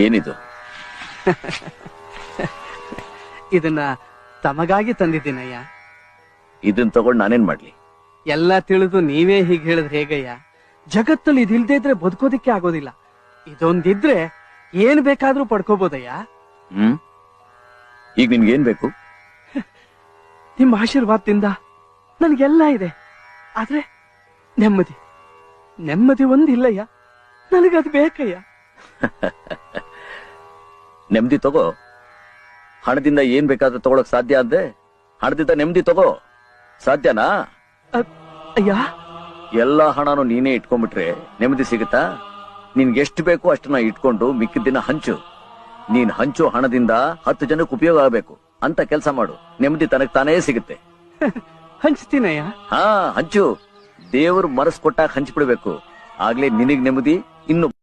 ಏನಿದು? ಇದನ್ನ ತಮಗಾಗಿ ತಂದಿದ್ದೀನಯ್ಯ. ಇದನ್ ತಗೊಂಡು ನಾನೇನ್ ಮಾಡ್ಲಿ? ಎಲ್ಲ ತಿಳಿದು ನೀವೇ ಹೀಗೆ ಹೇಳಿದ್ರೆ ಹೇಗಯ್ಯ? ಜಗತ್ತಲ್ಲಿ ಇದಿಲ್ದೇ ಇದ್ರೆ ಬದುಕೋದಿಕ್ಕೆ ಆಗೋದಿಲ್ಲ. ಇದೊಂದಿದ್ರೆ ಏನ್ ಬೇಕಾದ್ರೂ ಪಡ್ಕೋಬೋದಯ್ಯ. ಈಗ ನಿನ್ಗೇನ್ ಬೇಕು? ನಿಮ್ಮ ಆಶೀರ್ವಾದದಿಂದ ನನ್ಗೆಲ್ಲ ಇದೆ. ಆದ್ರೆ ನೆಮ್ಮದಿ ನೆಮ್ಮದಿ ಒಂದಿಲ್ಲಯ್ಯ. ನನಗದು ಬೇಕಯ್ಯ. ನೆಮ್ಮದಿ ತಗೋ. ಹಣದಿಂದ ಏನ್ ಬೇಕಾದ್ರೂ ತಗೊಳಕ್ ಸಾಧ್ಯ ಅಂದೆ. ಹಣದಿಂದ ನೆಮ್ಮದಿ ತಗೋ. ಸಾಧ್ಯನಾ? ಅಯ್ಯ, ಎಲ್ಲಾ ಹಣನು ನೀನೇ ಇಟ್ಕೊಂಡ್ಬಿಟ್ರೆ ನೆಮ್ಮದಿ ಸಿಗುತ್ತಾ? ನಿನ್ಗೆಷ್ಟು ಬೇಕು ಅಷ್ಟನ್ನ ಇಟ್ಕೊಂಡು ಮಿಕ್ಕಿದ ದಿನ ಹಂಚು. ನೀನ್ ಹಂಚು ಹಣದಿಂದ 10 ಜನಕ್ಕೆ ಉಪಯೋಗ ಆಗಬೇಕು ಅಂತ ಕೆಲಸ ಮಾಡು. ನೆಮ್ಮದಿ ತನಕ್ ತಾನೇ ಸಿಗುತ್ತೆ. ಹಂಚ್ತೀನಯ್ಯ. ಹಂಚು. ದೇವ್ರು ಮನಸ್ ಕೊಟ್ಟಾಗ ಹಂಚ್ಬಿಡ್ಬೇಕು. ಆಗ್ಲೇ ನಿನಗ್ ನೆಮ್ಮದಿ. ಇನ್ನು